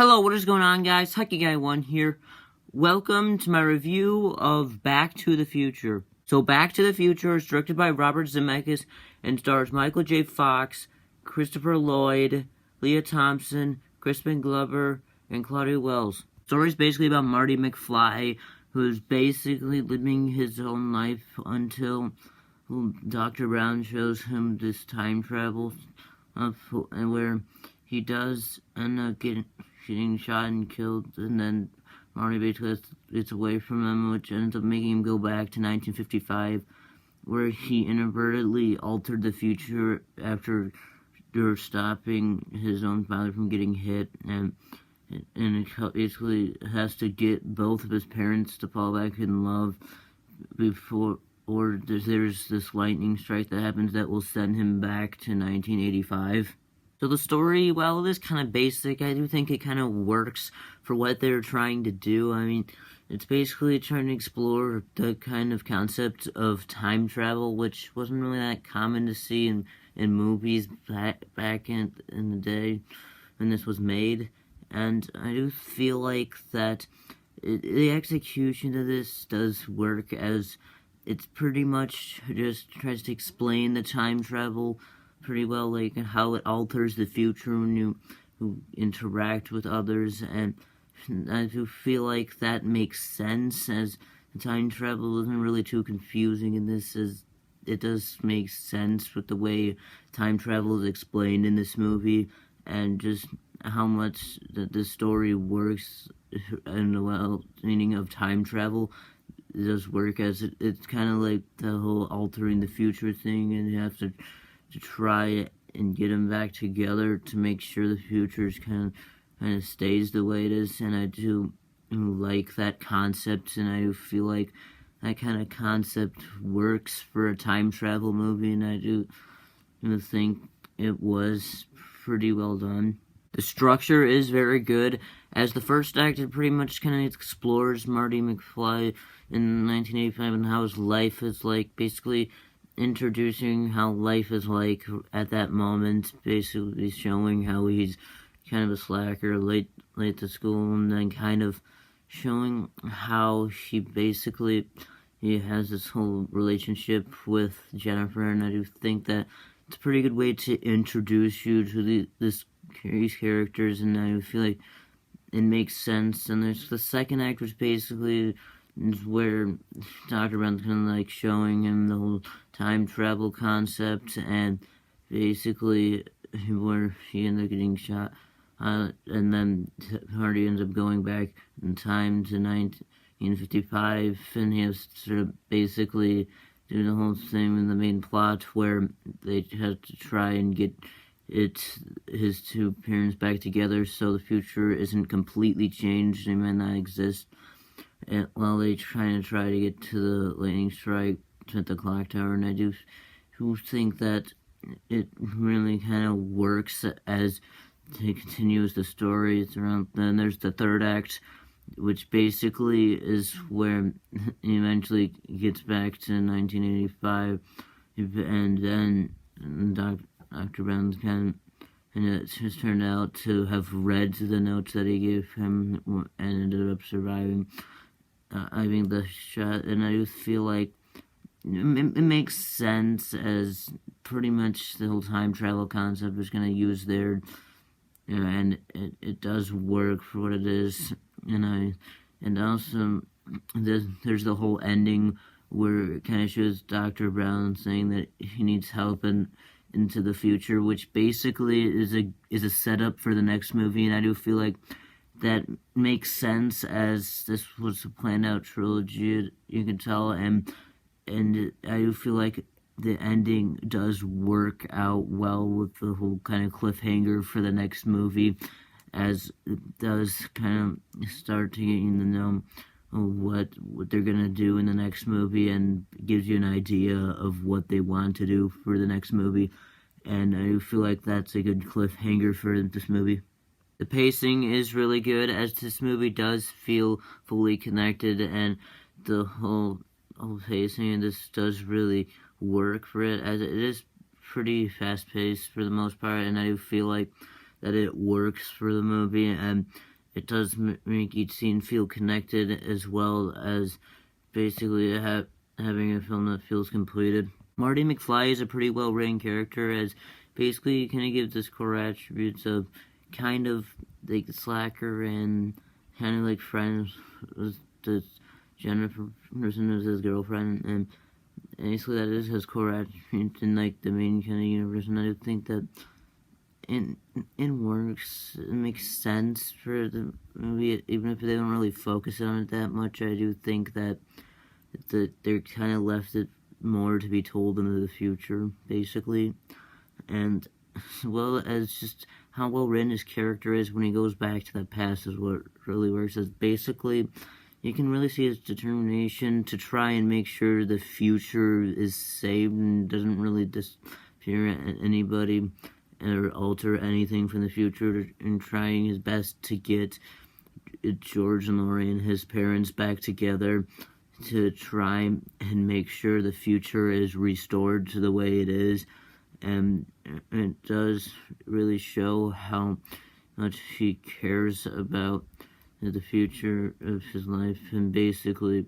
Hello, what is going on, guys? Hucky Guy 1 here. Welcome to my review of Back to the Future. So, Back to the Future is directed by Robert Zemeckis and stars Michael J. Fox, Christopher Lloyd, Leah Thompson, Crispin Glover, and Claudia Wells. The story is basically about Marty McFly, who's basically living his own life until Dr. Brown shows him this time travel, where he does end up getting shot and killed, and then Marty basically gets away from him, which ends up making him go back to 1955, where he inadvertently altered the future after stopping his own father from getting hit, and it basically has to get both of his parents to fall back in love before, or there's this lightning strike that happens that will send him back to 1985. So the story, while it is kind of basic, I do think it kind of works for what they're trying to do. I mean, it's basically trying to explore the kind of concept of time travel, which wasn't really that common to see in movies back in the day when this was made. And I do feel like that the execution of this does work, as it's pretty much just tries to explain the time travel pretty well, like how it alters the future when you interact with others, and I do feel like that makes sense, as the time travel isn't really too confusing in this, as it does make sense with the way time travel is explained in this movie, and just how much the story works in the meaning of time travel. It does work, as it's kind of like the whole altering the future thing, and you have to try and get them back together to make sure the future kind of stays the way it is. And I do like that concept, and I feel like that kind of concept works for a time travel movie, and I do think it was pretty well done. The structure is very good, as the first act it pretty much kind of explores Marty McFly in 1985 and how his life is like, basically introducing how life is like at that moment, basically showing how he's kind of a slacker, late to school, and then kind of showing how he has this whole relationship with Jennifer, and I do think that it's a pretty good way to introduce you to these characters, and I feel like it makes sense. And there's the second act, which basically is where Dr. Brown's kind of like showing him the whole time travel concept, and basically where he ends up getting shot, and then Hardy ends up going back in time to 1955, and he has to sort of basically do the whole thing in the main plot where they have to try and get his two parents back together so the future isn't completely changed. They might not exist. And while they try to get to the lightning strike at the clock tower, and I do think that it really kind of works as it continues the story. Then there's the third act, which basically is where he eventually gets back to 1985, and then Dr. Brown's and it has turned out to have read the notes that he gave him and ended up surviving. I think the shot, and I just feel like it makes sense, as pretty much the whole time travel concept is going to use there, and it does work for what it is. And also there's the whole ending where it kind of shows Dr. Brown saying that he needs help into the future, which basically is a setup for the next movie, and I do feel like that makes sense, as this was a planned out trilogy, you can tell, and I do feel like the ending does work out well with the whole kind of cliffhanger for the next movie, as it does kind of start to get you to know what they're gonna do in the next movie, and gives you an idea of what they want to do for the next movie, and I do feel like that's a good cliffhanger for this movie. The pacing is really good, as this movie does feel fully connected, and the whole pacing in this does really work for it, as it is pretty fast-paced for the most part, and I do feel like that it works for the movie, and it does make each scene feel connected, as well as basically having a film that feels completed. Marty McFly is a pretty well-written character, as basically kind of gives this core attributes of kind of like the slacker and kind of like friends with the Jennifer person as his girlfriend, and basically that is his core attributes in like the main kind of universe. And I think that it works. It makes sense for the movie, even if they don't really focus on it that much. I do think that they're kind of left it more to be told into the future, basically, and as well as just how well written his character is when he goes back to that past is what really works. Is basically you can really see his determination to try and make sure the future is saved and doesn't really disappear at anybody or alter anything from the future, and trying his best to get George and Lorraine, his parents, back together to try and make sure the future is restored to the way it is. And it does really show how much he cares about the future of his life, and basically,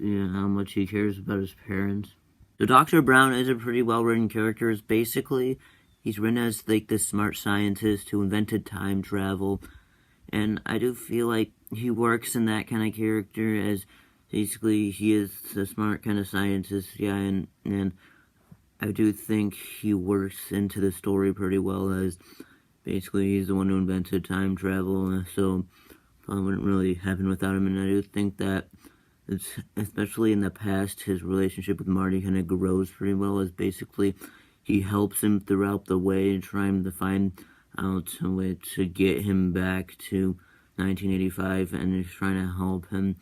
how much he cares about his parents. So Dr. Brown is a pretty well-written character. It's basically, he's written as like this smart scientist who invented time travel, and I do feel like he works in that kind of character, as basically he is the smart kind of scientist guy, and I do think he works into the story pretty well, as basically he's the one who invented time travel, so it wouldn't really happen without him. And I do think that it's, especially in the past, his relationship with Marty kind of grows pretty well, as basically he helps him throughout the way, trying to find out a way to get him back to 1985, and he's trying to help him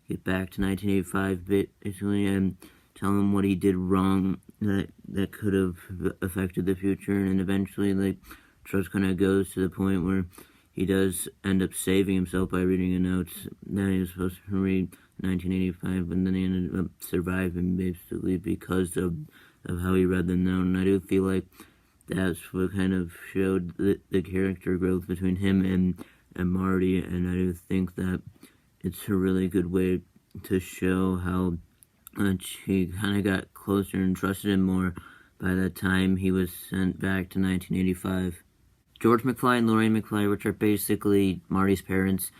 get back to 1985 basically, and tell him what he did wrong that could have affected the future. And eventually, like, trust kind of goes to the point where he does end up saving himself by reading a note that he was supposed to read in 1985, and then he ended up surviving basically because of how he read the note. And I do feel like that's what kind of showed the character growth between him and Marty, and I do think that it's a really good way to show how much he kind of got closer and trusted him more by the time he was sent back to 1985. George McFly and Lorraine McFly, which are basically Marty's parents,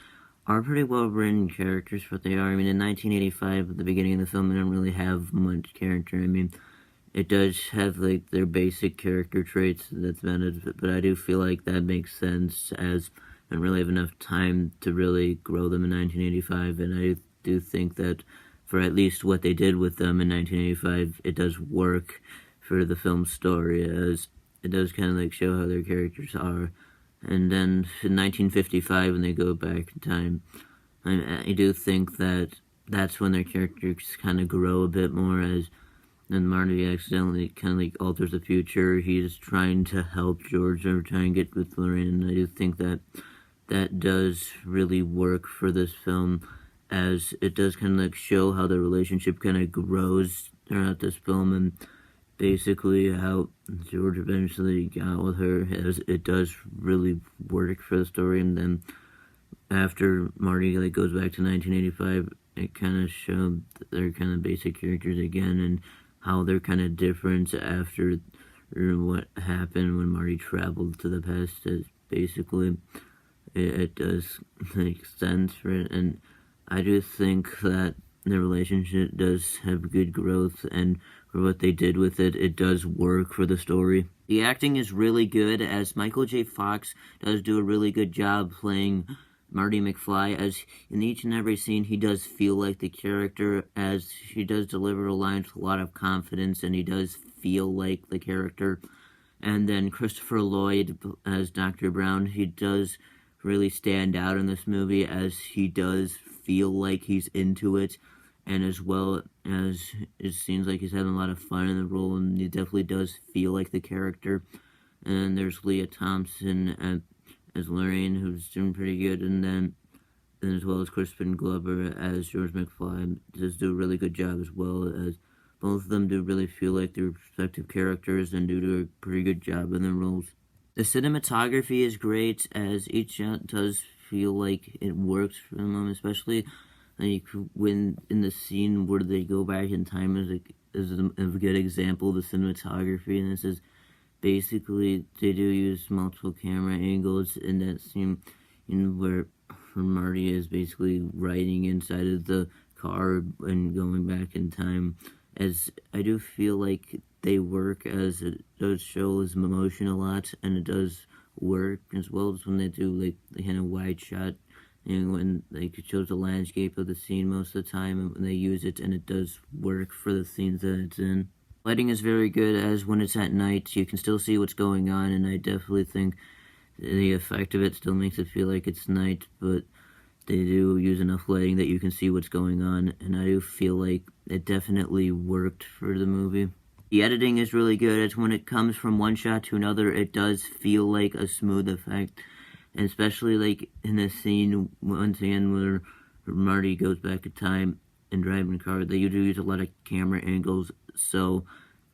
are pretty well-written characters for what they are. I mean, in 1985, at the beginning of the film, they don't really have much character. I mean, it does have, like, their basic character traits that's meant, but I do feel like that makes sense, as I don't really have enough time to really grow them in 1985, and I do think that for at least what they did with them in 1985, it does work for the film's story, as it does kind of like show how their characters are. And then in 1955, when they go back in time, I do think that that's when their characters kind of grow a bit more, as then Marty accidentally kind of like alters the future. He's trying to help George or try and get with Lorraine, and I do think that that does really work for this film, as it does kind of like show how the relationship kind of grows throughout this film, and basically how George eventually got with her, as it does really work for the story. And then after Marty like goes back to 1985, it kind of showed their kind of basic characters again, and how they're kind of different after what happened when Marty traveled to the past. As basically it does make sense for it, and I do think that the relationship does have good growth, and for what they did with it, it does work for the story. The acting is really good, as Michael J. Fox does do a really good job playing Marty McFly, as in each and every scene he does feel like the character, as he does deliver the lines with a lot of confidence, and he does feel like the character. And then Christopher Lloyd as Dr. Brown, he does really stand out in this movie, as he does feel like he's into it, and as well as it seems like he's having a lot of fun in the role, and he definitely does feel like the character. And then there's Leah Thompson as Lorraine, who's doing pretty good, and then as well as Crispin Glover as George McFly does do a really good job, as well as both of them do really feel like their respective characters and do a pretty good job in their roles. The cinematography is great, as each shot does feel like it works for the moment, especially like when in the scene where they go back in time is a good example of the cinematography, and this is basically they do use multiple camera angles in that scene, where Marty is basically riding inside of the car and going back in time. As I do feel like they work, as it does show his emotion a lot, and it does work as well as when they do like the kind of wide shot, when like it shows the landscape of the scene most of the time, and when they use it, and it does work for the scenes that it's in. Lighting is very good, as when it's at night you can still see what's going on, and I definitely think the effect of it still makes it feel like it's night, but they do use enough lighting that you can see what's going on, and I do feel like it definitely worked for the movie. The editing is really good, as when it comes from one shot to another, it does feel like a smooth effect, and especially like in the scene once again where Marty goes back in time and driving the car, they do use a lot of camera angles, so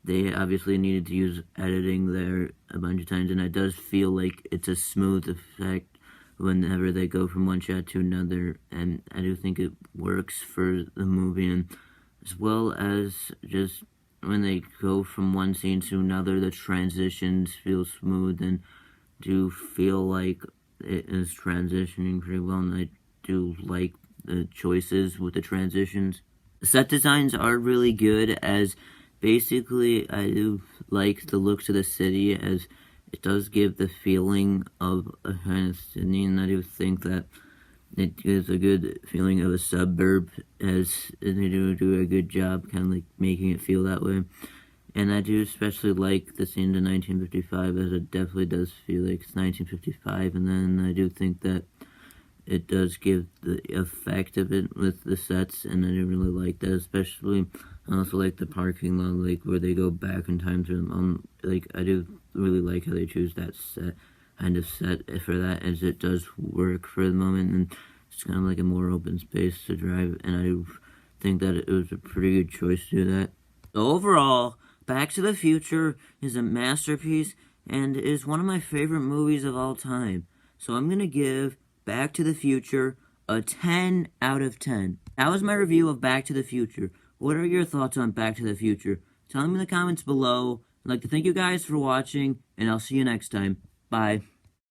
they obviously needed to use editing there a bunch of times, and it does feel like it's a smooth effect whenever they go from one shot to another, and I do think it works for the movie, and as well as just when they go from one scene to another, the transitions feel smooth and do feel like it is transitioning pretty well, and I do like the choices with the transitions. The set designs are really good, as basically I do like the looks of the city, as it does give the feeling of a kind of city, and I do think that it gives a good feeling of a suburb, as they do a good job kind of like making it feel that way. And I do especially like the scene in 1955, as it definitely does feel like it's 1955, and then I do think that it does give the effect of it with the sets, and I do really like that, especially I also like the parking lot, like where they go back in time through them. Like I do really like how they choose that kind of set for that, as it does work for the moment, and it's kind of like a more open space to drive, and I do think that it was a pretty good choice to do that. So overall, Back to the Future is a masterpiece and is one of my favorite movies of all time. So I'm going to give Back to the Future a 10 out of 10. That was my review of Back to the Future. What are your thoughts on Back to the Future? Tell me in the comments below. I'd like to thank you guys for watching, and I'll see you next time. Bye.